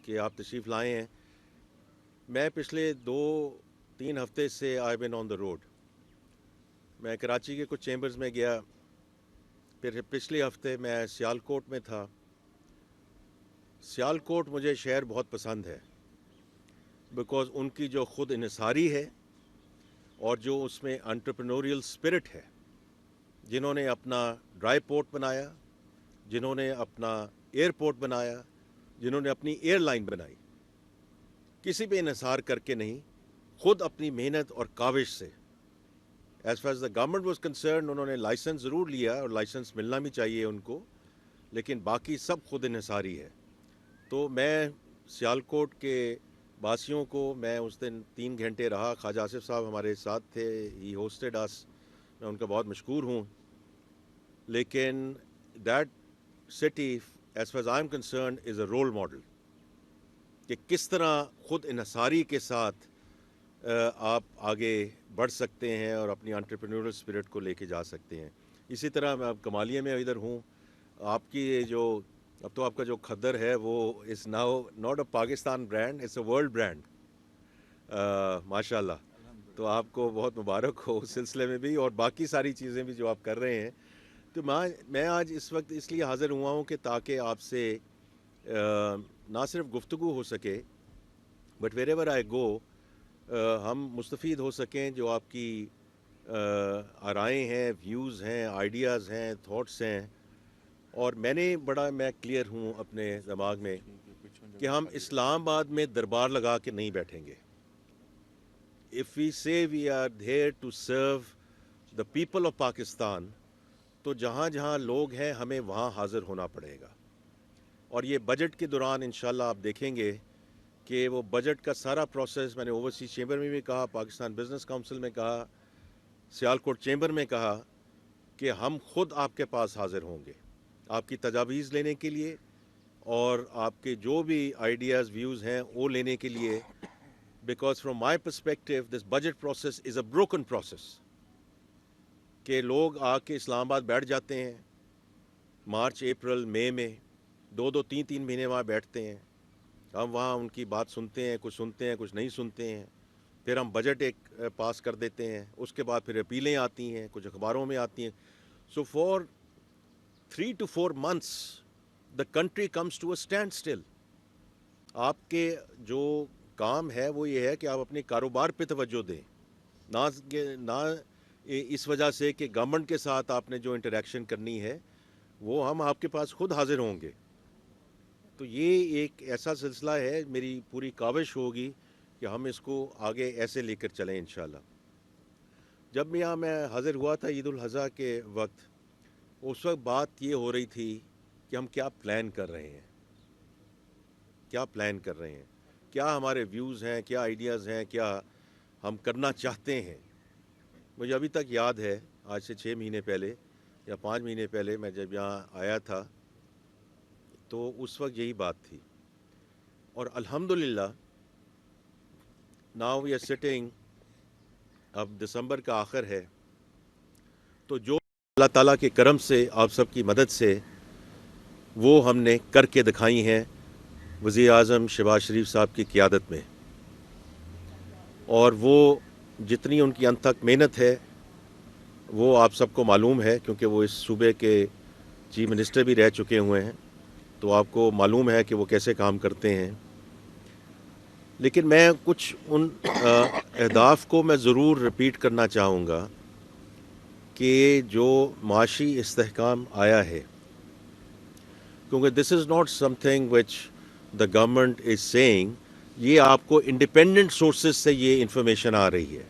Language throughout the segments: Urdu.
کہ آپ تشریف لائے ہیں. میں پچھلے 2-3 ہفتے سے آئی بین آن دا روڈ. میں کراچی کے کچھ چیمبرز میں گیا، پھر پچھلے ہفتے میں سیالکوٹ میں تھا. سیالکوٹ مجھے شہر بہت پسند ہے بیکاز ان کی جو خود انحصاری ہے اور جو اس میں انٹرپرینوریل اسپرٹ ہے، جنہوں نے اپنا ڈرائی پورٹ بنایا، جنہوں نے اپنا ایئرپورٹ بنایا، جنہوں نے اپنی ایئر لائن بنائی، کسی پہ انحصار کر کے نہیں، خود اپنی محنت اور کاوش سے. As far as the government was concern, انہوں نے لائسنس ضرور لیا اور لائسنس ملنا بھی چاہیے ان کو، لیکن باقی سب خود انحصاری ہے. تو میں سیالکوٹ کے باسیوں کو، میں اس دن 3 گھنٹے رہا. خواجہ آصف صاحب ہمارے ساتھ تھے، ہی ہوسٹڈ اس، میں ان کا بہت مشکور ہوں. لیکن that city as far as I am concerned is a role model کہ کس طرح خود انحصاری کے ساتھ آپ آگے بڑھ سکتے ہیں اور اپنی انٹرپرینورل اسپرٹ کو لے کے جا سکتے ہیں. اسی طرح میں اب کمالیہ میں ادھر ہوں. آپ کی جو اب تو آپ کا جو کھدر ہے وہ is now not a Pakistan brand, it's a world brand. ماشاء اللہ. تو آپ کو بہت مبارک ہو اس سلسلے میں بھی، اور باقی ساری چیزیں بھی جو آپ کر رہے ہیں. تو میں آج اس وقت اس لیے حاضر ہوا ہوں کہ تاکہ آپ سے نہ صرف گفتگو ہو سکے، بٹ ویر ایور آئی گو ہم مستفید ہو سکیں. جو آپ کی آرائیں ہیں، ویوز ہیں، آئیڈیاز ہیں، تھاٹس ہیں. اور میں کلیئر ہوں اپنے دماغ میں کہ ہم اسلام آباد میں دربار لگا کے نہیں بیٹھیں گے. If we say we are there to serve the people of Pakistan, تو جہاں جہاں لوگ ہیں ہمیں وہاں حاضر ہونا پڑے گا. اور یہ بجٹ کے دوران انشاءاللہ آپ دیکھیں گے کہ وہ بجٹ کا سارا پروسیس، میں نے اوورسیز چیمبر میں بھی کہا، پاکستان بزنس کونسل میں کہا، سیالکوٹ چیمبر میں کہا کہ ہم خود آپ کے پاس حاضر ہوں گے آپ کی تجاویز لینے کے لیے، اور آپ کے جو بھی آئیڈیاز ویوز ہیں وہ لینے کے لیے. Because from my perspective this budget process is a broken process. کہ لوگ آ کے اسلام آباد بیٹھ جاتے ہیں مارچ، اپریل، مئی میں 2-3 مہینے وہاں بیٹھتے ہیں. ہم وہاں ان کی بات سنتے ہیں، کچھ نہیں سنتے ہیں. پھر ہم بجٹ ایک پاس کر دیتے ہیں، اس کے بعد پھر اپیلیں آتی ہیں، کچھ اخباروں میں آتی ہیں. سو for 3 to 4 months the country comes to a standstill. آپ کے جو کام ہے وہ یہ ہے کہ آپ اپنے کاروبار پہ توجہ دیں، نہ اس وجہ سے کہ گورنمنٹ کے ساتھ آپ نے جو انٹریکشن کرنی ہے وہ ہم آپ کے پاس خود حاضر ہوں گے. تو یہ ایک ایسا سلسلہ ہے، میری پوری کاوش ہوگی کہ ہم اس کو آگے ایسے لے کر چلیں انشاءاللہ. جب یہاں میں حاضر ہوا تھا عید الاضحیٰ کے وقت، اس وقت بات یہ ہو رہی تھی کہ ہم کیا پلان کر رہے ہیں، کیا ہمارے ویوز ہیں، کیا آئیڈیاز ہیں، کیا ہم کرنا چاہتے ہیں. مجھے ابھی تک یاد ہے، آج سے 6 مہینے پہلے یا 5 مہینے پہلے میں جب یہاں آیا تھا تو اس وقت یہی بات تھی. اور الحمدللہ ناؤ وی آر سٹنگ، اب دسمبر کا آخر ہے، تو جو اللہ تعالیٰ کے کرم سے، آپ سب کی مدد سے وہ ہم نے کر کے دکھائی ہیں وزیر اعظم شہباز شریف صاحب کی قیادت میں. اور وہ جتنی ان کی انت تک محنت ہے وہ آپ سب کو معلوم ہے، کیونکہ وہ اس صوبے کے چیف منسٹر بھی رہ چکے ہوئے ہیں، تو آپ کو معلوم ہے کہ وہ کیسے کام کرتے ہیں. لیکن میں کچھ ان اہداف کو میں ضرور ریپیٹ کرنا چاہوں گا کہ جو معاشی استحکام آیا ہے، کیونکہ this is not something which the government is seeing, یہ آپ کو انڈیپینڈنٹ سورسز سے یہ انفارمیشن آ رہی ہے.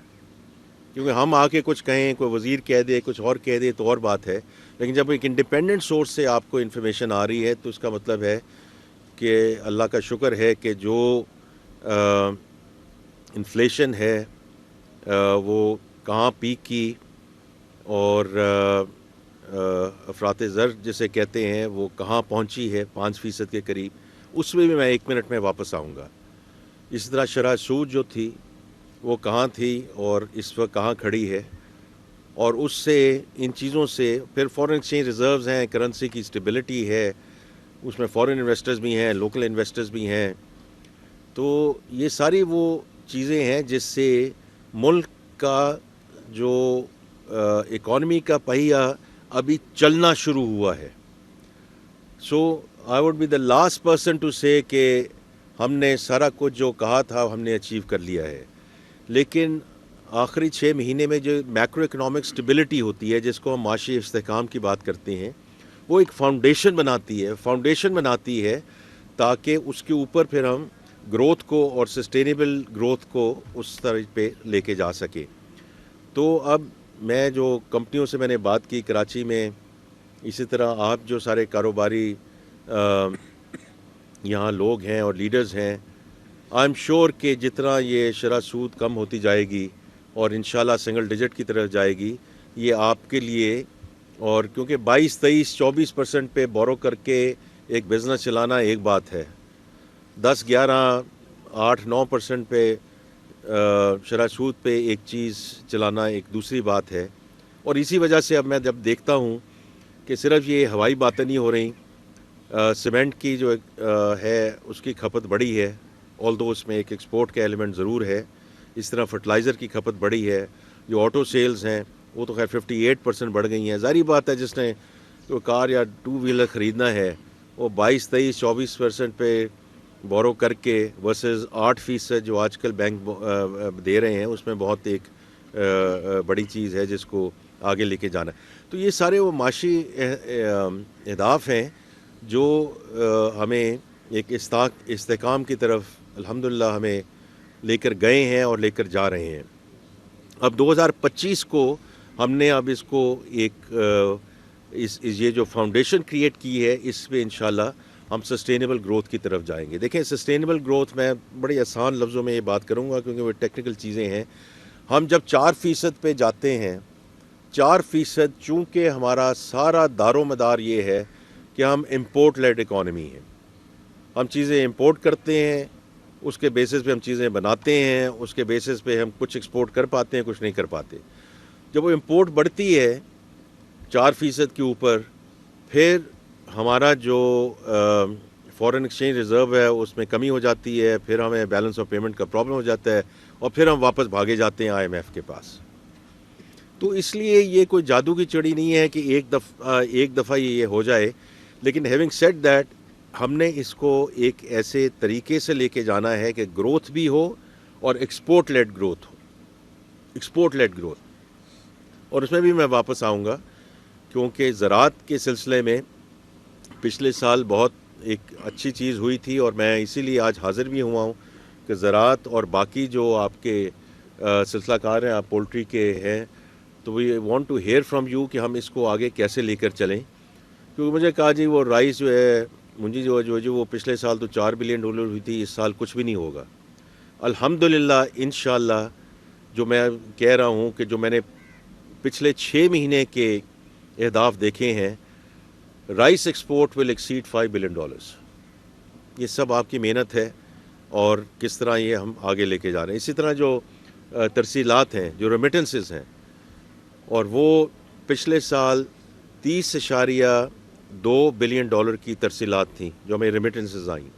کیونکہ ہم آ کے کچھ کہیں، کوئی وزیر کہہ دے، کچھ اور کہہ دے تو اور بات ہے، لیکن جب ایک انڈیپینڈنٹ سورس سے آپ کو انفارمیشن آ رہی ہے تو اس کا مطلب ہے کہ اللہ کا شکر ہے کہ جو انفلیشن ہے وہ کہاں پیک کی، اور افراط زر جسے کہتے ہیں وہ کہاں پہنچی ہے 5% کے قریب، اس میں بھی میں 1 منٹ میں واپس آؤں گا. اسی طرح شرح سود جو تھی وہ کہاں تھی اور اس وقت کہاں کھڑی ہے، اور اس سے ان چیزوں سے پھر فارن ایکسچینج ریزروز ہیں، کرنسی کی اسٹیبلٹی ہے، اس میں فارن انویسٹرز بھی ہیں، لوکل انویسٹرز بھی ہیں، تو یہ ساری وہ چیزیں ہیں جس سے ملک کا جو اکانومی کا پہیہ ابھی چلنا شروع ہوا ہے. So I would be the last person to say کہ ہم نے سارا کچھ جو کہا تھا ہم نے اچیو کر لیا ہے. لیکن آخری 6 مہینے میں جو میکرو اکنامک سٹیبلٹی ہوتی ہے جس کو ہم معاشی استحکام کی بات کرتے ہیں, وہ ایک فاؤنڈیشن بناتی ہے تاکہ اس کے اوپر پھر ہم گروتھ کو اور سسٹینیبل گروتھ کو اس طرح پہ لے کے جا سکیں. تو اب میں جو کمپنیوں سے میں نے بات کی کراچی میں, اسی طرح آپ جو سارے کاروباری یہاں لوگ ہیں اور لیڈرز ہیں, آئی ایم شیور کہ جتنا یہ شرح سود کم ہوتی جائے گی اور انشاءاللہ سنگل ڈیجٹ کی طرف جائے گی, یہ آپ کے لیے, اور کیونکہ 22-23-24% پہ بورو کر کے ایک بزنس چلانا ایک بات ہے, 10-11-8-9% پہ شرح سود پہ ایک چیز چلانا ایک دوسری بات ہے. اور اسی وجہ سے اب میں جب دیکھتا ہوں کہ صرف یہ ہوائی باتیں نہیں ہو رہی, سیمنٹ کی جو ہے اس کی کھپت بڑھی ہے, آلدو اس میں ایک ایکسپورٹ کا ایلیمنٹ ضرور ہے. اس طرح فرٹیلائزر کی کھپت بڑھی ہے. جو آٹو سیلز ہیں وہ تو خیر 58% بڑھ گئی ہیں. ظاہری بات ہے جس نے جو کار یا 2 ویلر خریدنا ہے وہ 22-23-24% پہ بورو کر کے ورسز 8% جو آج کل بینک دے رہے ہیں, اس میں بہت ایک بڑی چیز ہے جس کو آگے لے کے جانا ہے. تو یہ سارے وہ معاشی اہداف ہیں جو ہمیں ایک استحکام کی طرف الحمدللہ ہمیں لے کر گئے ہیں اور لے کر جا رہے ہیں. اب 2025 کو ہم نے اب اس کو ایک یہ جو فاؤنڈیشن کریٹ کی ہے, اس پہ انشاءاللہ ہم سسٹینیبل گروتھ کی طرف جائیں گے. دیکھیں سسٹینیبل گروتھ میں بڑی آسان لفظوں میں یہ بات کروں گا کیونکہ وہ ٹیکنیکل چیزیں ہیں. ہم جب 4% پہ جاتے ہیں, 4% چونکہ ہمارا سارا دار و مدار یہ ہے کہ ہم امپورٹ لیڈ اکانومی ہیں, ہم چیزیں امپورٹ کرتے ہیں, اس کے بیسس پہ ہم چیزیں بناتے ہیں, اس کے بیسس پہ ہم کچھ ایکسپورٹ کر پاتے ہیں, کچھ نہیں کر پاتے. جب وہ امپورٹ بڑھتی ہے 4% کے اوپر, پھر ہمارا جو فورن ایکسچینج ریزرو ہے اس میں کمی ہو جاتی ہے, پھر ہمیں بیلنس آف پیمنٹ کا پرابلم ہو جاتا ہے, اور پھر ہم واپس بھاگے جاتے ہیں IMF کے پاس. تو اس لیے یہ کوئی جادو کی چڑی نہیں ہے کہ ایک دفعہ یہ ہو جائے. لیکن ہیونگ سیڈ دیٹ, ہم نے اس کو ایک ایسے طریقے سے لے کے جانا ہے کہ گروتھ بھی ہو اور ایکسپورٹ لیڈ گروتھ ہو. اور اس میں بھی میں واپس آؤں گا کیونکہ زراعت کے سلسلے میں پچھلے سال بہت ایک اچھی چیز ہوئی تھی, اور میں اسی لیے آج حاضر بھی ہوا ہوں کہ زراعت اور باقی جو آپ کے سلسلہ کار ہیں, آپ پولٹری کے ہیں, تو we want to hear from you کہ ہم اس کو آگے کیسے لے کر چلیں. کیونکہ مجھے کہا جی وہ رائس جو ہے منجی جو وہ پچھلے سال تو $4 بلین ہوئی تھی, اس سال کچھ بھی نہیں ہوگا. الحمدللہ انشاءاللہ جو میں کہہ رہا ہوں کہ جو میں نے پچھلے 6 مہینے کے اہداف دیکھے ہیں, رائس ایکسپورٹ ول ایکسیڈ $5 بلین. یہ سب آپ کی محنت ہے اور کس طرح یہ ہم آگے لے کے جا رہے ہیں. اسی طرح جو ترسیلات ہیں, جو ریمیٹنسز ہیں, اور وہ پچھلے سال $30.2 بلین کی ترسیلات تھیں جو ہمیں ریمیٹنسز آئیں.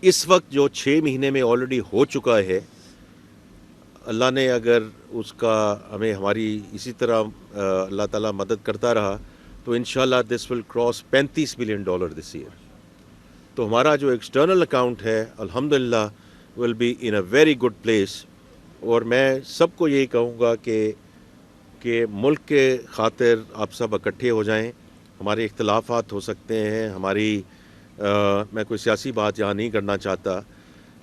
اس وقت جو 6 مہینے میں آلریڈی ہو چکا ہے, اللہ نے اگر اس کا ہمیں ہماری اسی طرح اللہ تعالیٰ مدد کرتا رہا تو انشاءاللہ this will cross $35 billion this year. تو ہمارا جو ایکسٹرنل اکاؤنٹ ہے الحمدللہ will be in a very good place. اور میں سب کو یہی کہوں گا کہ ملک کے خاطر آپ سب اکٹھے ہو جائیں. ہمارے اختلافات ہو سکتے ہیں, میں کوئی سیاسی بات یہاں نہیں کرنا چاہتا,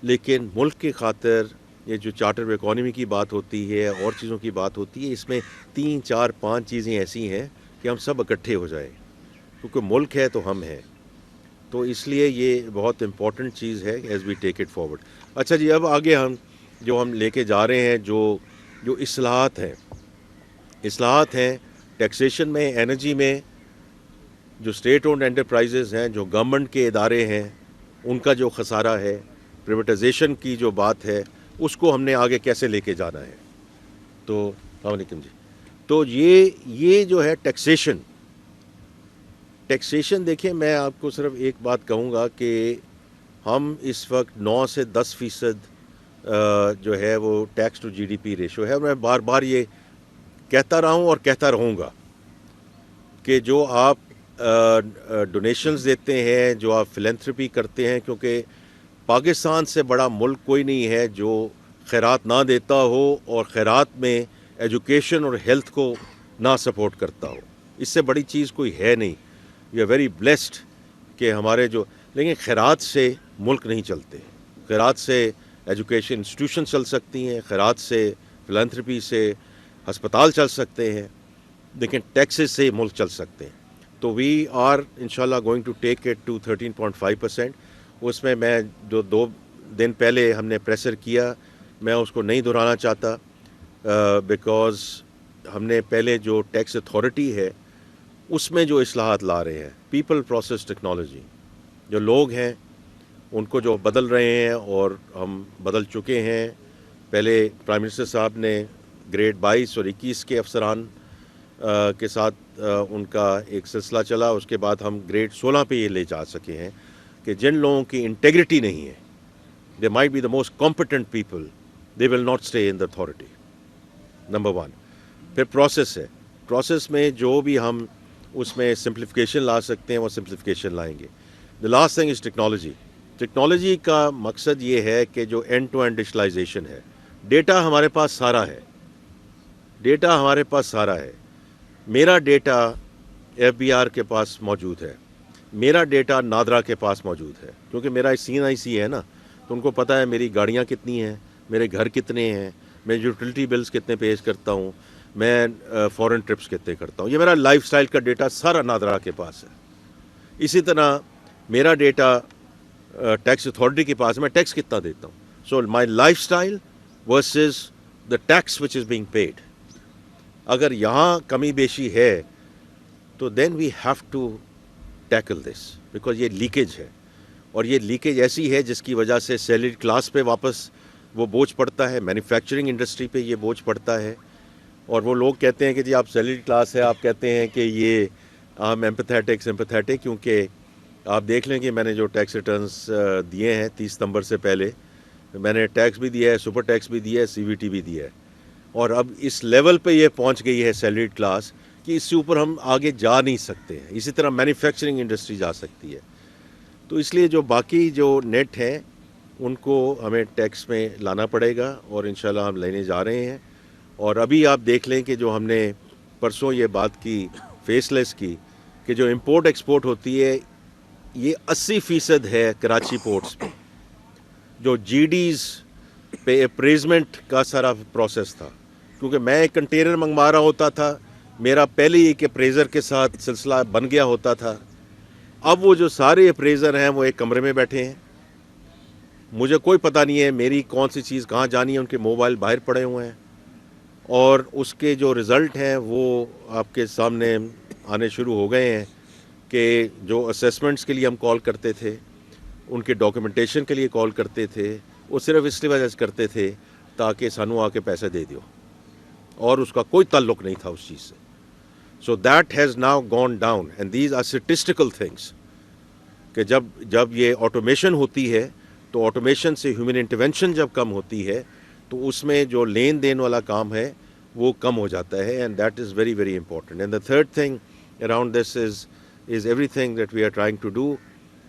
لیکن ملک کی خاطر یہ جو چارٹر آف اکانومی کی بات ہوتی ہے اور چیزوں کی بات ہوتی ہے, اس میں 3-4-5 چیزیں ایسی ہیں کہ ہم سب اکٹھے ہو جائیں, کیونکہ ملک ہے تو ہم ہیں. تو اس لیے یہ بہت امپورٹنٹ چیز ہے as we take it forward. اچھا جی, اب آگے ہم لے کے جا رہے ہیں جو اصلاحات ہیں ٹیکسیشن میں, انرجی میں, جو اسٹیٹ اونڈ انٹرپرائزز ہیں, جو گورنمنٹ کے ادارے ہیں, ان کا جو خسارہ ہے, پریویٹائزیشن کی جو بات ہے, اس کو ہم نے آگے کیسے لے کے جانا ہے. تو السلام علیکم جی. تو یہ جو ہے ٹیکسیشن دیکھیں, میں آپ کو صرف ایک بات کہوں گا کہ ہم اس وقت 9 سے 10% جو ہے وہ tax to G D P ratio ہے. میں بار بار یہ کہتا رہا ہوں اور کہتا رہوں گا کہ جو آپ ڈونیشنز دیتے ہیں, جو آپ فلینتھرپی کرتے ہیں, کیونکہ پاکستان سے بڑا ملک کوئی نہیں ہے جو خیرات نہ دیتا ہو اور خیرات میں ایجوکیشن اور ہیلتھ کو نہ سپورٹ کرتا ہو. اس سے بڑی چیز کوئی ہے نہیں. وی آر ویری بلیسڈ کہ ہمارے جو, لیکن خیرات سے ملک نہیں چلتے. خیرات سے ایجوکیشن انسٹیٹیوشن چل سکتی ہیں, خیرات سے فلانتھرپی سے ہسپتال چل سکتے ہیں, لیکن ٹیکسز سے ملک چل سکتے ہیں. تو وی آر انشاءاللہ going to take it to 13.5%. اس میں جو 2 دن پہلے ہم نے پریسر کیا, میں اس کو نہیں دہرانا چاہتا, بیکاز ہم نے پہلے جو ٹیکس اتھارٹی ہے اس میں جو اصلاحات لا رہے ہیں, پیپل پروسیس ٹیکنالوجی, جو لوگ ہیں ان کو جو بدل رہے ہیں اور ہم بدل چکے ہیں. پہلے پرائم منسٹر صاحب نے گریڈ 22 اور 21 کے افسران کے ساتھ ان کا ایک سلسلہ چلا. اس کے بعد ہم گریڈ 16 پہ یہ لے جا سکے ہیں کہ جن لوگوں کی انٹیگریٹی نہیں ہے, they might be the most competent people, they will not stay in the authority. Number 1. پھر پروسیس ہے, پروسیس میں جو بھی ہم اس میں سمپلیفیکیشن لا سکتے ہیں وہ سمپلیفیکیشن لائیں گے. The last thing is technology. Technology کا مقصد یہ ہے کہ جو اینڈ ٹو اینڈ ڈیجیٹلائزیشن ہے, ڈیٹا ہمارے پاس سارا ہے, ڈیٹا ہمارے پاس سارا ہے. میرا ڈیٹا ایف بی آر کے پاس موجود ہے, میرا ڈیٹا نادرا کے پاس موجود ہے, کیونکہ میرا CNIC ہے نا, تو ان کو پتہ ہے میری گاڑیاں کتنی ہیں, میرے گھر کتنے ہیں, میں یوٹیلٹی بلز کتنے پیش کرتا ہوں, میں فورن ٹرپس کتنے کرتا ہوں. یہ میرا لائف سٹائل کا ڈیٹا سارا نادرا کے پاس ہے. اسی طرح میرا ڈیٹا ٹیکس اتھارٹی کے پاس ہے, میں ٹیکس کتنا دیتا ہوں. So my lifestyle versus the tax which is being paid. اگر یہاں کمی بیشی ہے تو then we have to tackle this, because یہ لیکیج ہے, اور یہ لیکیج ایسی ہے جس کی وجہ سے سیلریڈ کلاس پہ واپس وہ بوجھ پڑتا ہے, مینوفیکچرنگ انڈسٹری پہ یہ بوجھ پڑتا ہے. اور وہ لوگ کہتے ہیں کہ جی آپ سیلریڈ کلاس ہے, آپ کہتے ہیں کہ یہ ہم ایمپیتھیٹک, کیونکہ آپ دیکھ لیں کہ میں نے جو ٹیکس ریٹرنز دیے ہیں 30 ستمبر سے پہلے, میں نے ٹیکس بھی دیا ہے, سپر ٹیکس بھی دیا ہے, CVT بھی دیا ہے, اور اب اس لیول پہ یہ پہنچ گئی ہے سیلریڈ کلاس کہ اس سے اوپر ہم آگے جا نہیں سکتے ہیں. اسی طرح مینوفیکچرنگ انڈسٹری جا سکتی ہے. تو اس لیے جو باقی جو نیٹ ہیں ان کو ہمیں ٹیکس میں لانا پڑے گا, اور انشاءاللہ ہم لینے جا رہے ہیں. اور ابھی آپ دیکھ لیں کہ جو ہم نے پرسوں یہ بات کی فیس لیس کی, کہ جو امپورٹ ایکسپورٹ ہوتی ہے یہ 80% ہے کراچی پورٹس پہ. جو GDs پہ اپریزمنٹ کا سارا پروسیس تھا, کیونکہ میں ایک کنٹینر منگوا رہا ہوتا تھا, میرا پہلے ہی ایک اپریزر کے ساتھ سلسلہ بن گیا ہوتا تھا. اب وہ جو سارے اپریزر ہیں وہ ایک کمرے میں بیٹھے ہیں, مجھے کوئی پتہ نہیں ہے میری کون سی چیز کہاں جانی ہے, ان کے موبائل باہر پڑے ہوئے ہیں, اور اس کے جو رزلٹ ہیں وہ آپ کے سامنے آنے شروع ہو گئے ہیں. کہ جو اسیسمنٹس کے لیے ہم کال کرتے تھے, ان کے ڈاکیومنٹیشن کے لیے کال کرتے تھے, وہ صرف اس لیے وجہ سے کرتے تھے تاکہ سانو آ کے پیسے دے دیو, اور اس کا کوئی تعلق نہیں تھا اس چیز سے. So that has now gone down, and these are statistical things. کہ جب یہ آٹومیشن ہوتی ہے تو آٹومیشن سے ہیومن انٹرونشن جب کم ہوتی ہے تو اس میں جو لین دین والا کام ہے وہ کم ہو جاتا ہے, and that is very very important. And the third thing around this is everything that we are trying to do,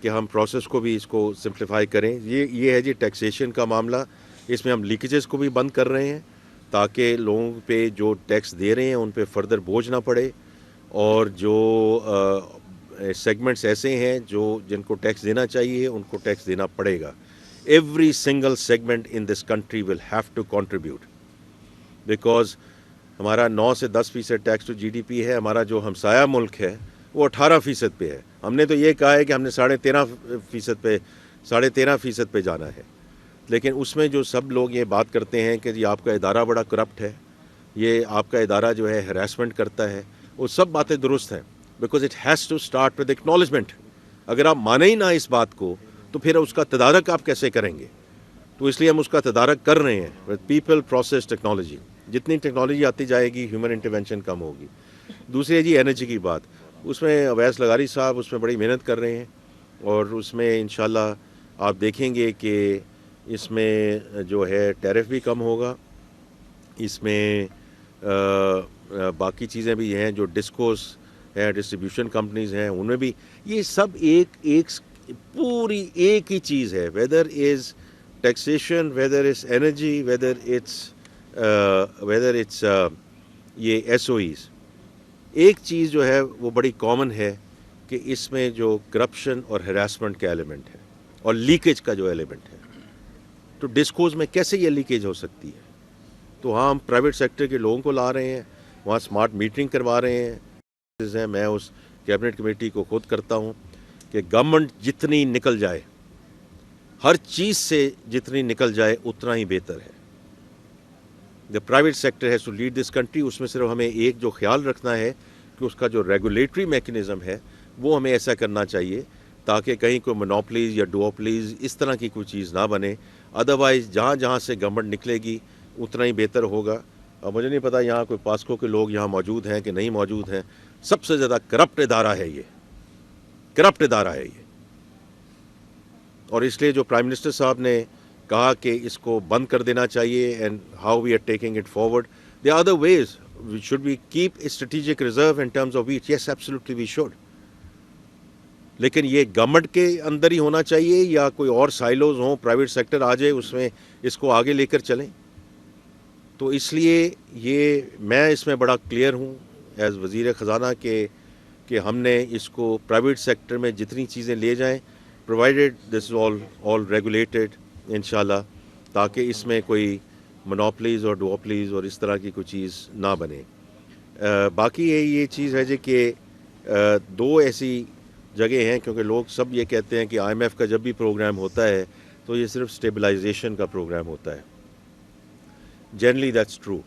کہ ہم پروسیس کو بھی اس کو سمپلیفائی کریں. یہ ہے جی ٹیکسیشن کا معاملہ. اس میں ہم لیکیجز کو بھی بند کر رہے ہیں تاکہ لوگوں پہ جو ٹیکس دے رہے ہیں ان پہ فردر بوجھ نہ پڑے, اور جو سیگمنٹس ایسے ہیں جن کو ٹیکس دینا چاہیے ان کو ٹیکس دینا پڑے گا. Every single segment in this country will have to contribute, because ہمارا 9 سے 10% ٹیکس ٹو GDP ہے. ہمارا جو ہمسایہ ملک ہے وہ 18% پہ ہے. ہم نے تو یہ کہا ہے کہ ہم نے 13.5% پہ جانا ہے, لیکن اس میں جو سب لوگ یہ بات کرتے ہیں کہ جی آپ کا ادارہ بڑا کرپٹ ہے, یہ آپ کا ادارہ جو ہے ہراسمنٹ کرتا ہے, وہ سب باتیں درست ہیں, because it has to start with acknowledgement. اگر آپ مانیں ہی نہ اس بات کو تو پھر اس کا تدارک آپ کیسے کریں گے؟ تو اس لیے ہم اس کا تدارک کر رہے ہیں ود پیپل پروسیس ٹیکنالوجی. جتنی ٹیکنالوجی آتی جائے گی ہیومن انٹرونشن کم ہوگی. دوسری ہے جی انرجی کی بات. اس میں اویس لغاری صاحب اس میں بڑی محنت کر رہے ہیں, اور اس میں انشاءاللہ آپ دیکھیں گے کہ اس میں جو ہے ٹیرف بھی کم ہوگا، اس میں باقی چیزیں بھی ہیں جو ڈسکوز ہیں، ڈسٹریبیوشن کمپنیز ہیں، ان میں بھی یہ سب ایک پوری ایک ہی چیز ہے، whether is taxation, whether is energy, whether it's یہ ایس او ایز. ایک چیز جو ہے وہ بڑی کامن ہے کہ اس میں جو کرپشن اور ہراسمنٹ کا ایلیمنٹ ہے اور لیکیج کا جو ایلیمنٹ ہے. تو ڈسکوز میں کیسے یہ لیکیج ہو سکتی ہے؟ تو ہم پرائیویٹ سیکٹر کے لوگوں کو لا رہے ہیں، وہاں سمارٹ میٹرنگ کروا رہے ہیں. میں اس کیبنٹ کمیٹی کو خود کرتا ہوں کہ گورنمنٹ جتنی نکل جائے، ہر چیز سے جتنی نکل جائے اتنا ہی بہتر ہے. The private sector has to lead this country. اس میں صرف ہمیں ایک جو خیال رکھنا ہے کہ اس کا جو ریگولیٹری میکنزم ہے وہ ہمیں ایسا کرنا چاہیے تاکہ کہیں کوئی مونوپلیز یا ڈوپلیز اس طرح کی کوئی چیز نہ بنے. ادروائز جہاں جہاں سے گورنمنٹ نکلے گی اتنا ہی بہتر ہوگا. اب مجھے نہیں پتا یہاں کوئی پاسکو کے لوگ یہاں موجود ہیں کہ نہیں موجود ہیں. سب سے زیادہ کرپٹ ادارہ ہے یہ، کرپٹ ادارہ ہے یہ. اور اس لیے جو پرائم منسٹر صاحب نے کہا کہ اس کو بند کر دینا چاہیے and how we are taking it forward. There are other ways. Should we keep strategic reserve in terms of wheat? Yes absolutely we should. لیکن یہ گورنمنٹ کے اندر ہی ہونا چاہیے یا کوئی اور سائلوز ہوں، پرائیویٹ سیکٹر آ جائے اس میں اس کو آگے لے کر چلیں. تو اس لیے یہ میں اس میں بڑا کلیئر ہوں ایز وزیر خزانہ کہ ہم نے اس کو پرائیویٹ سیکٹر میں جتنی چیزیں لے جائیں پرووائڈیڈ دس از آل ریگولیٹڈ انشاءاللہ، تاکہ اس میں کوئی مونوپلیز اور ڈوپلیز اور اس طرح کی کوئی چیز نہ بنے. باقی یہ چیز ہے کہ دو ایسی جگہ ہیں، کیونکہ لوگ سب یہ کہتے ہیں کہ آئی ایم ایف کا جب بھی پروگرام ہوتا ہے تو یہ صرف اسٹیبلائزیشن کا پروگرام ہوتا ہے. Generally that's true.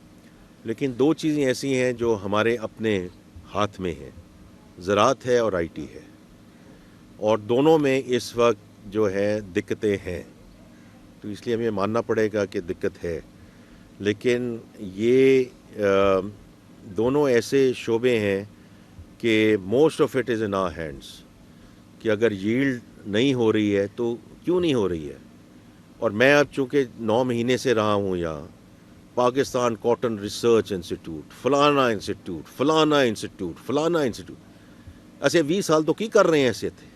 لیکن دو چیزیں ایسی ہیں جو ہمارے اپنے ہاتھ میں ہیں، زراعت ہے اور آئی ٹی ہے، اور دونوں میں اس وقت جو ہے دقتیں ہیں. تو اس لیے ہمیں ماننا پڑے گا کہ دقت ہے. لیکن یہ دونوں ایسے شعبے ہیں کہ most of it is in our hands, کہ اگر ییلڈ نہیں ہو رہی ہے تو کیوں نہیں ہو رہی ہے. اور میں اب چونکہ 9 مہینے سے رہا ہوں یہاں، پاکستان کاٹن ریسرچ انسٹیٹیوٹ، فلانا انسٹیٹیوٹ، فلانا انسٹیٹیوٹ، فلانا انسٹیٹیوٹ، ایسے 20 سال تو کی کر رہے ہیں ایسے تھے.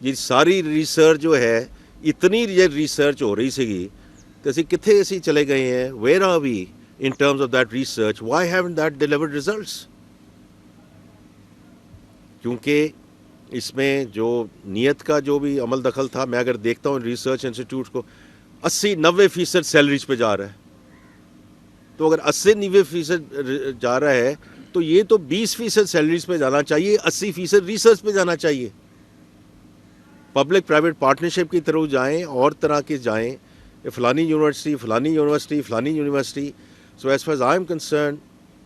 یہ ساری ریسرچ جو ہے، اتنی ریسرچ ہو رہی سیگی تو اسی کتنے ایسی چلے گئے ہیں. Where are we in terms of that research? Why haven't that delivered results? کیونکہ اس میں جو نیت کا جو بھی عمل دخل تھا، میں اگر دیکھتا ہوں ریسرچ انسٹیٹیوٹ کو 80-90% سیلریز پہ جا رہا ہے. تو اگر 80-90% جا رہا ہے تو یہ تو 20% سیلریز پہ جانا چاہیے، 80% ریسرچ پہ جانا چاہیے. پبلک پرائیویٹ پارٹنرشپ کی طرف جائیں اور طرح کے جائیں، فلانی یونیورسٹی، فلانی یونیورسٹی، فلانی university. So as far as I am concern,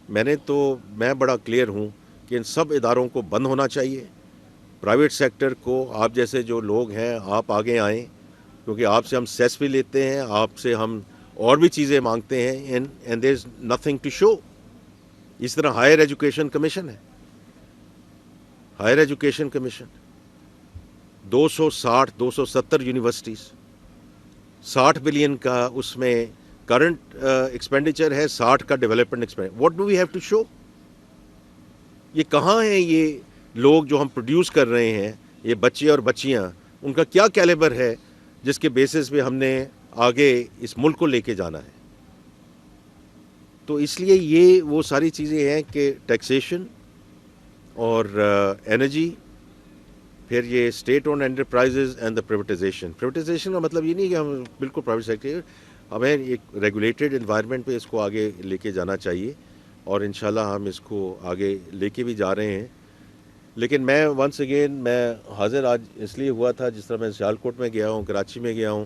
میں بڑا کلیئر ہوں کہ ان سب اداروں کو بند ہونا چاہیے. پرائیویٹ سیکٹر کو، آپ جیسے جو لوگ ہیں آپ آگے آئیں، کیونکہ آپ سے ہم سیس بھی لیتے ہیں، آپ سے ہم اور بھی چیزیں مانگتے ہیں، and there is nothing to show. اس طرح ہائر ایجوکیشن کمیشن ہے، higher education commission 270 universities, 60 billion کا اس میں کرنٹ ایکسپینڈیچر ہے، 60 کا development expenditure. What do we have to show? یہ کہاں ہیں یہ لوگ جو ہم پروڈیوس کر رہے ہیں، یہ بچے اور بچیاں، ان کا کیا کیلیبر ہے جس کے بیسس پہ ہم نے آگے اس ملک کو لے کے جانا ہے؟ تو اس لیے یہ وہ ساری چیزیں ہیں کہ ٹیکسیشن اور انرجی، پھر یہ state owned enterprises and the privatisation. Privatisation کا مطلب یہ نہیں کہ ہم بالکل پرائیویٹ سیکٹر، ہمیں ایک ریگولیٹڈ انوائرمنٹ پہ اس کو آگے لے کے جانا چاہیے، اور انشاءاللہ ہم اس کو آگے لے کے بھی جا رہے ہیں. لیکن میں ونس اگین میں حاضر آج اس لیے ہوا تھا، جس طرح میں سیالکوٹ میں گیا ہوں، کراچی میں گیا ہوں،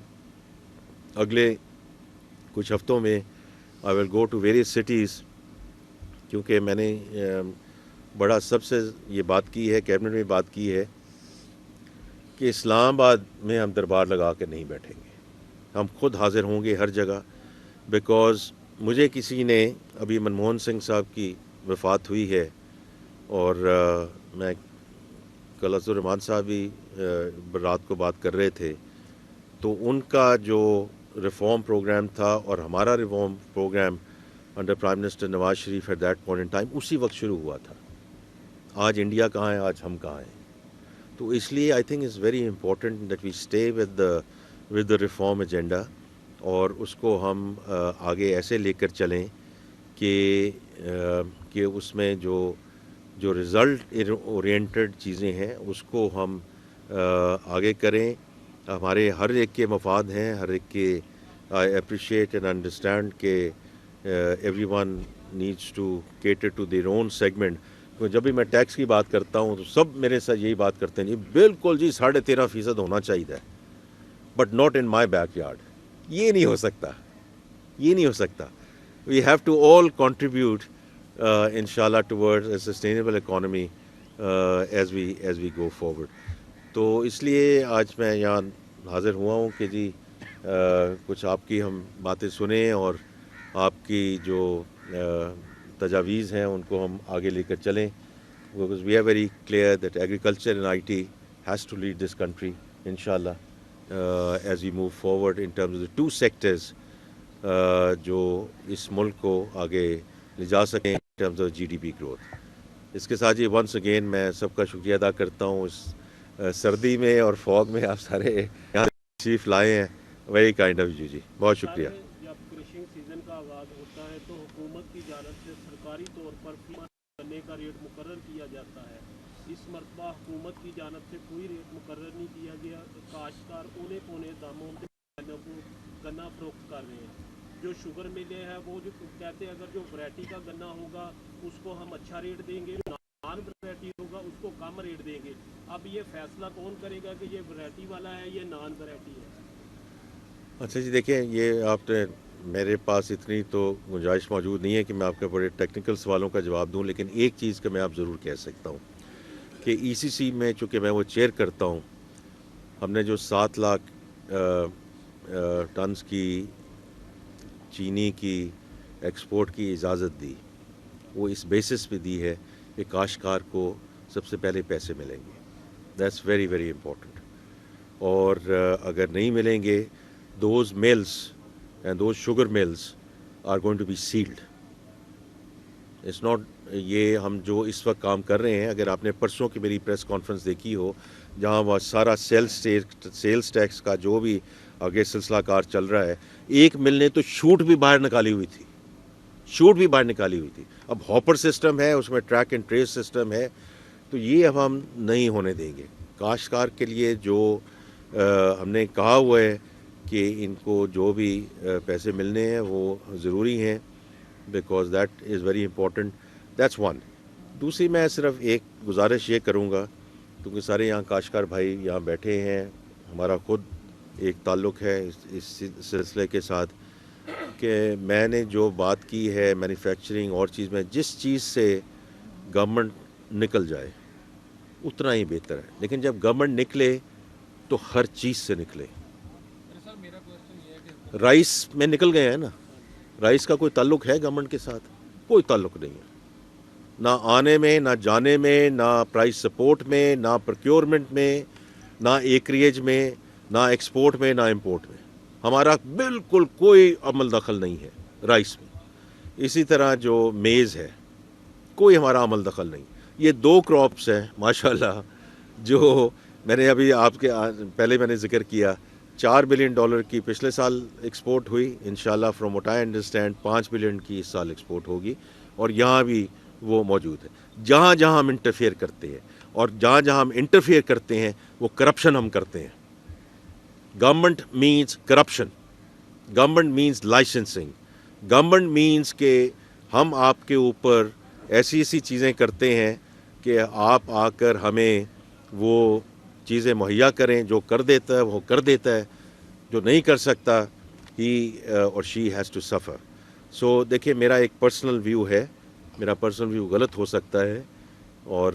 اگلے کچھ ہفتوں میں آئی ول گو ٹو ویریس سٹیز، کیونکہ میں نے بڑا سب سے یہ بات کی ہے، کیبنٹ میں بات کی ہے کہ اسلام آباد میں ہم دربار لگا کے نہیں بیٹھیں گے، ہم خود حاضر ہوں گے ہر جگہ. بیکاز مجھے کسی نے، ابھی منموہن سنگھ صاحب کی وفات ہوئی ہے، اور میں کل عبد الرحمان صاحب بھی رات کو بات کر رہے تھے، تو ان کا جو ریفارم پروگرام تھا اور ہمارا reform programme under prime minister Nawaz Sharif at that point in time اسی وقت شروع ہوا تھا. آج انڈیا کہاں ہے، آج ہم کہاں ہیں. تو اس لیے I think it's very important that we stay with the reform agenda, اور اس کو ہم آگے ایسے لے کر چلیں کہ اس میں جو رزلٹ اورینٹڈ چیزیں ہیں اس کو ہم آگے کریں. ہمارے ہر ایک کے مفاد ہیں، ہر ایک کے آئی اپریشیٹ اینڈ انڈرسٹینڈ کہ everyone needs to cater to their own segment. جب بھی میں ٹیکس کی بات کرتا ہوں تو سب میرے ساتھ یہی بات کرتے ہیں، جی بالکل جی 13.5% ہونا چاہیے، but not in my backyard. یہ نہیں ہو سکتا، یہ نہیں ہو سکتا. We have to all contribute ان شاء اللہ toward a sustainable economy as we go forward. تو اس لیے آج میں یہاں حاضر ہوا ہوں کہ جی کچھ آپ کی ہم باتیں سنیں اور آپ کی جو تجاویز ہیں ان کو ہم آگے لے کر چلیں. Because we are very clear that agriculture and IT has to lead this country, inshallah, as we move forward in terms of the two sectors جو اس ملک کو آگے لے جا سکیں in terms of GDP growth. اس کے ساتھ ہی ونس اگین میں سب کا شکریہ ادا کرتا ہوں. اس سردی میں اور فوگ میں آپ سارے یہاں تشریف لائے ہیں. ویری کائنڈ آف یو جی، بہت شکریہ. جب کرشنگ سیزن کا آغاز ہوتا ہے تو حکومت کی جانب سے سرکاری طور پر گنے کا ریٹ مقرر کیا جاتا ہے. اس مرتبہ حکومت کی جانب سے کوئی ریٹ مقرر نہیں کیا گیا. کاشتکار اونے پونے داموں میں گنا فروخت کر رہے ہیں. جو شوگر ملے ہیں وہ جو کہتے ہیں اگر جو ورائٹی کا گنا ہوگا اس کو ہم اچھا ریٹ دیں گے، نان ورائٹی ہوگا اس کو کم ریٹ دیں گے. اب یہ فیصلہ کون کرے گا کہ یہ ورائٹی والا ہے یہ نان ورائٹی ہے؟ اچھا جی، دیکھیں یہ آپ نے، میرے پاس اتنی تو گنجائش موجود نہیں ہے کہ میں آپ کے بڑے ٹیکنیکل سوالوں کا جواب دوں، لیکن ایک چیز کا میں آپ ضرور کہہ سکتا ہوں کہ ای سی سی میں چونکہ میں وہ چیئر کرتا ہوں، ہم نے جو 7 لاکھ ٹنز کی چینی کی ایکسپورٹ کی اجازت دی، وہ اس بیسس پہ دی ہے کہ کاشتکار کو سب سے پہلے پیسے ملیں گے. That's very very important. اور اگر نہیں ملیں گے those mills and those sugar mills are going to be sealed. It's not یہ ہم جو اس وقت کام کر رہے ہیں، اگر آپ نے پرسوں کی میری پریس کانفرنس دیکھی ہو جہاں وہ سارا سیلز ٹیکس کا جو بھی آگے سلسلہ کار چل رہا ہے، ایک مل نے تو شوٹ بھی باہر نکالی ہوئی تھی، شوٹ بھی باہر نکالی ہوئی تھی. اب ہاپر سسٹم ہے، اس میں ٹریک اینڈ ٹریس سسٹم ہے، تو یہ اب ہم نہیں ہونے دیں گے. کاشتکار کے لیے جو ہم نے کہا ہوا ہے کہ ان کو جو بھی پیسے ملنے ہیں وہ ضروری ہیں، because that is very important. That's one. دوسری میں صرف ایک گزارش یہ کروں گا، کیونکہ سارے یہاں کاشتکار بھائی یہاں بیٹھے ہیں، ہمارا خود ایک تعلق ہے اس سلسلے کے ساتھ، کہ میں نے جو بات کی ہے مینوفیکچرنگ اور چیز میں، جس چیز سے گورنمنٹ نکل جائے اتنا ہی بہتر ہے، لیکن جب گورنمنٹ نکلے تو ہر چیز سے نکلے. رائس میں نکل گئے ہیں نا، رائس کا کوئی تعلق ہے گورنمنٹ کے ساتھ؟ کوئی تعلق نہیں ہے، نہ آنے میں، نہ جانے میں، نہ پرائس سپورٹ میں، نہ پروکیورمنٹ میں، نہ ایکریج میں، نہ ایکسپورٹ میں، نہ امپورٹ میں. ہمارا بالکل کوئی عمل دخل نہیں ہے رائس میں. اسی طرح جو میز ہے، کوئی ہمارا عمل دخل نہیں. یہ 2 کراپس ہیں ماشاءاللہ جو میں نے ابھی آپ کے پہلے میں نے ذکر کیا. $4 بلین کی پچھلے سال ایکسپورٹ ہوئی، انشاءاللہ from what I understand 5 billion کی اس سال ایکسپورٹ ہوگی، اور یہاں بھی وہ موجود ہے. جہاں جہاں ہم انٹرفیئر کرتے ہیں اور جہاں جہاں ہم انٹرفیئر کرتے ہیں وہ کرپشن ہم کرتے ہیں. Government means corruption, government means licensing, government means کہ ہم آپ کے اوپر ایسی ایسی چیزیں کرتے ہیں کہ آپ آ کر ہمیں وہ چیزیں مہیا کریں. جو کر دیتا ہے وہ کر دیتا ہے، جو نہیں کر سکتا ہی اور شی ہیز ٹو سفر. سو دیکھیں میرا ایک پرسنل ویو ہے، میرا پرسنل ویو غلط ہو سکتا ہے، اور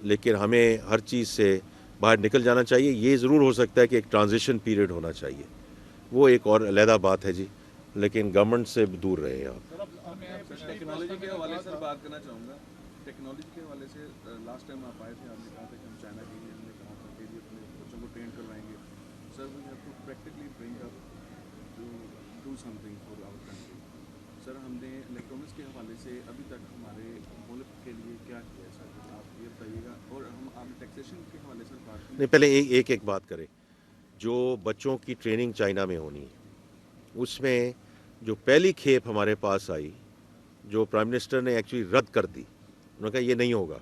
لیکن ہمیں ہر چیز سے باہر نکل جانا چاہیے. یہ ضرور ہو سکتا ہے کہ ایک ٹرانزیشن پیریڈ ہونا چاہیے، وہ ایک اور علیحدہ بات ہے جی، لیکن گورنمنٹ سے دور رہے آپ. ٹیکنالوجی کے حوالے سے بات کرنا چاہوں گا. ٹیکنالوجی کے حوالے سے لاسٹ ٹائم آپ آئے تھے، آپ نے کہا تھا کہ ہم چائنا کے لیے، ہم نے کہا تھا کہ یہ اپنے do something for our country. سر ہم نے الیکٹرانکس کے حوالے سے ابھی تک ہمارے ملک کے لیے کیا کیا ہے سر؟ آپ یہ بتائیے گا. اور ہم آپ ٹیکسیشن کے حوالے سے بات نہیں، پہلے ایک بات کریں. جو بچوں کی ٹریننگ چائنا میں ہونی ہے، اس میں جو پہلی کھیپ ہمارے پاس آئی، جو پرائم منسٹر نے ایکچولی رد کر دی، انہوں نے کہا یہ نہیں ہوگا،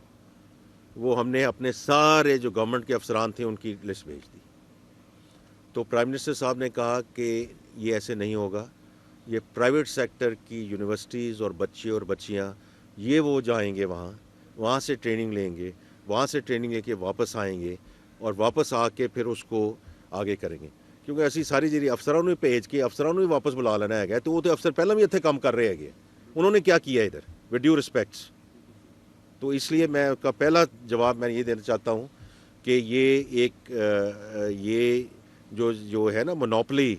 وہ ہم نے اپنے سارے جو گورنمنٹ کے افسران تھے ان کی لسٹ بھیج دی. تو پرائم منسٹر صاحب نے کہا کہ یہ ایسے نہیں ہوگا، یہ پرائیویٹ سیکٹر کی یونیورسٹیز اور بچے اور بچیاں یہ وہ جائیں گے وہاں سے ٹریننگ لیں گے، وہاں سے ٹریننگ لے کے واپس آئیں گے اور واپس آ کے پھر اس کو آگے کریں گے. کیونکہ ایسی ساری چیزیں افسروں نے بھیج کے افسروں نے واپس بلا لینا ہے. تو وہ تو افسر پہلے بھی اتنے کام کر رہے ہیں، انہوں نے کیا کیا ادھر ود ڈیو رسپیکٹس. تو اس لیے میں کا پہلا جواب میں یہ دینا چاہتا ہوں کہ یہ جو ہے نا مونوپلی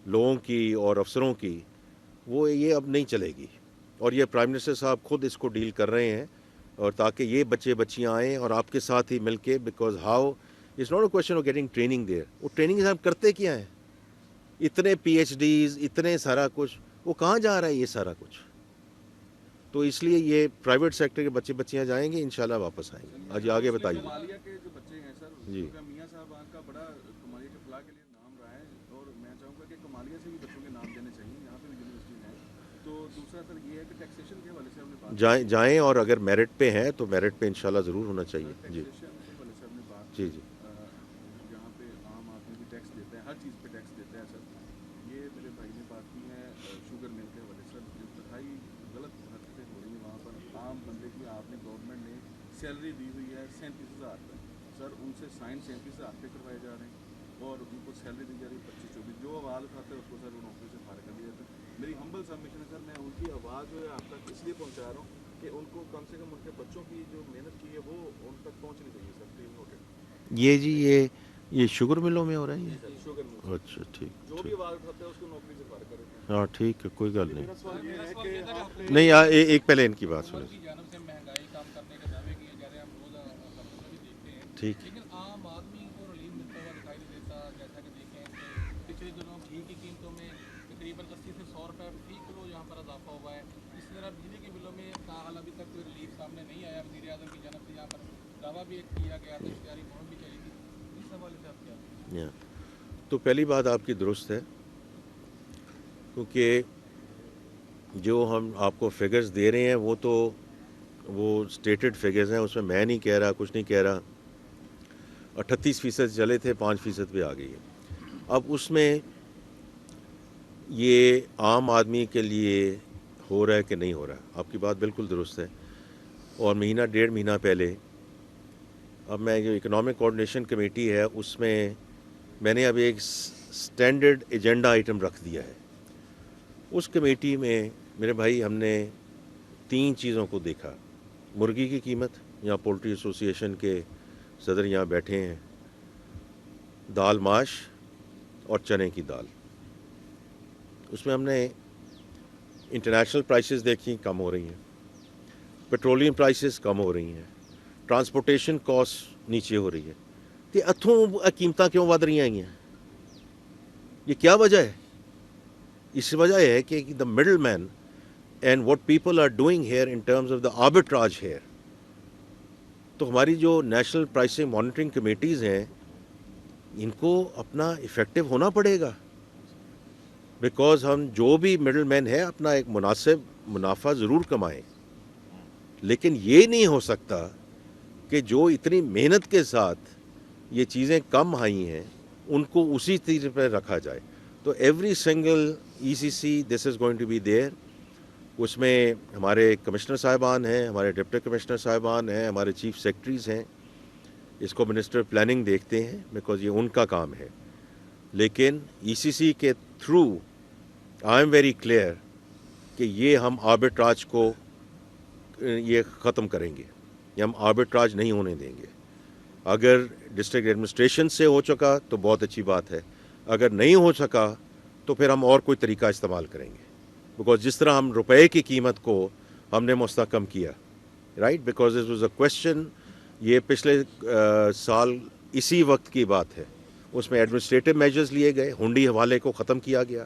لوگوں کی اور افسروں کی، وہ یہ اب نہیں چلے گی. اور یہ پرائم منسٹر صاحب خود اس کو ڈیل کر رہے ہیں، اور تاکہ یہ بچے بچیاں آئیں اور آپ کے ساتھ ہی مل کے، because how it's not a question of getting training there. وہ ٹریننگ صاحب کرتے کیا ہیں؟ اتنے پی ایچ ڈیز، اتنے سارا کچھ، وہ کہاں جا رہا ہے یہ سارا کچھ؟ تو اس لیے یہ پرائیویٹ سیکٹر کے بچے بچیاں جائیں گے، انشاءاللہ واپس آئیں گے. آج آگے بتائیے. کمالیہ کے جو بچے ہیں سر، جی. میاں صاحب کا بڑا کمالیہ کے فلاح کے لیے نام رہا ہے، اور میں چاہوں گا کہ کمالیہ سے بھی بچوں کے نام دینے چاہیے، یہاں پہ بھی یونیورسٹیز ہیں. تو دوسرا سر یہ ہے کہ ٹیکسیشن کے حوالے سے ہم نے بات جائیں اور اگر میرٹ پہ ہیں تو میرٹ پہ انشاءاللہ ضرور ہونا چاہیے. جی ٹیکسیشن کے حوالے سے ہم نے بات جی جی. یہاں پہ عام آدمی بھی ٹیکس دیتا ہے، ہر چیز پہ ٹیکس دیتا ہے سر. یہ میرے بھائی نے بات کی ہے شوگر مل کے حوالے سے. جو انتہائی غلط حرکتیں ہو رہی ہیں وہاں پر. عام بندے کی آپ نے گورنمنٹ نے سیلری دی ہوئی ہے 37,000 روپے سر، ان سے سائن 37,000 پہ کروائے جا رہے ہیں، اور ان کو سیلری دی جا رہی ہے 25-24. جو آواز اٹھاتا ہے اس کو سر نوکری سے فارغ کر دیا جاتا ہے. میری ہمبل سبمیشن ہے سر، میں ان کی آواز جو ہے آپ تک اس لیے پہنچا رہا ہوں کہ ان کو کم سے کم ان کے بچوں کی جو محنت کی ہے وہ ان تک پہنچنی چاہیے سر. Please noted. یہ جی یہ شوگر ملوں میں ہو رہا ہے یہ؟ شوگر مل اچھا ٹھیک. جو بھی آواز اٹھاتا ہے اس کو نوکری سے فارغ کرے. ہاں ٹھیک ہے، کوئی گل نہیں. میرا سوال یہ ہے کہ آپ نے نہیں، ایک پہلے ان کی بات سنیں. کی جانب سے مہنگائی کم کرنے کے دعوے کیے جا رہے ہیں، ہم روز خبروں میں بھی دیکھتے ہیں، ٹھیک. لیکن عام آدمی کو ریلیف ملتا ہوا دکھائی نہیں دیتا. جیسا کہ دیکھیں کہ پچھلے دنوں گھی کی قیمتوں میں تقریباً 80 سے 100 روپے فی کلو یہاں پر اضافہ ہوا ہے. اسی طرح بجلی کے بلوں میں تاحال ابھی تک کوئی ریلیف سامنے نہیں آیا. وزیر اعظم کی جانب سے یہاں پر دعویٰ بھی کیا گیا تھا، اشتہاری مہم بھی چلی تھی. اس حوالے سے آپ کیا؟ تو پہلی بات آپ کی درست ہے، کیونکہ جو ہم آپ کو فگرز دے رہے ہیں وہ اسٹیٹڈ فگرز ہیں، اس میں میں نہیں کہہ رہا، کچھ نہیں کہہ رہا. 38% چلے تھے، 5% پہ آ گئی ہے. اب اس میں یہ عام آدمی کے لیے ہو رہا ہے کہ نہیں ہو رہا، آپ کی بات بالکل درست ہے. اور مہینہ ڈیڑھ مہینہ پہلے اب میں جو اکنامک کوآرڈینیشن کمیٹی ہے اس میں نے اب ایک سٹینڈرڈ ایجنڈا آئٹم رکھ دیا ہے. اس کمیٹی میں میرے بھائی ہم نے 3 چیزوں کو دیکھا. مرغی کی قیمت، یہاں پولٹری ایسوسی ایشن کے صدر یہاں بیٹھے ہیں، دال ماش اور چنے کی دال. اس میں ہم نے انٹرنیشنل پرائسز دیکھی، کم ہو رہی ہیں. پیٹرولیم پرائسز کم ہو رہی ہیں. ٹرانسپورٹیشن کاسٹ نیچے ہو رہی ہے. کہ اتھوں قیمتیں کیوں ود رہی ہیں؟ یہ کیا وجہ ہے؟ اس وجہ ہے کہ the middleman and what people are doing here in terms of the arbitrage here. تو ہماری جو نیشنل پرائسنگ مانیٹرنگ کمیٹیز ہیں ان کو اپنا افیکٹو ہونا پڑے گا، بیکاز ہم جو بھی مڈل مین ہے اپنا ایک مناسب منافع ضرور کمائیں، لیکن یہ نہیں ہو سکتا کہ جو اتنی محنت کے ساتھ یہ چیزیں کم آئی ہیں ان کو اسی طرح پہ رکھا جائے. تو every single ECC this is going to be there. اس میں ہمارے کمشنر صاحبان ہیں، ہمارے ڈپٹی کمشنر صاحبان ہیں، ہمارے چیف سیکرٹریز ہیں. اس کو منسٹر پلاننگ دیکھتے ہیں بیکاز یہ ان کا کام ہے. لیکن ECC کے through I am very clear کہ یہ ہم آربٹراج کو یہ ختم کریں گے، یہ ہم آربٹراج نہیں ہونے دیں گے. اگر ڈسٹرکٹ ایڈمنسٹریشن سے ہو چکا تو بہت اچھی بات ہے، اگر نہیں ہو سکا تو پھر ہم اور کوئی طریقہ استعمال کریں گے. بیکاز جس طرح ہم روپے کی قیمت کو ہم نے مستحکم کیا، right, because it was a question. یہ پچھلے سال اسی وقت کی بات ہے، اس میں ایڈمنسٹریٹو میجرز لیے گئے، ہنڈی حوالے کو ختم کیا گیا.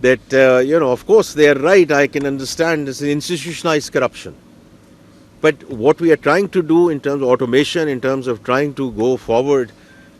that of course they are right, I can understand this is institutionalized corruption, but what we are trying to do in terms of automation, in terms of trying to go forward,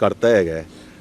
ਕਰਤਾ ਹੈਗਾ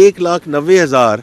1,90,000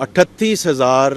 38,000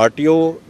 RTO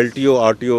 LTO RTO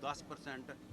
10%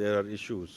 there are issues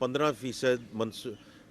15%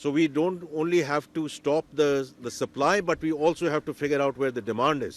So we don't only have to stop the supply, but we also have to figure out where the demand is.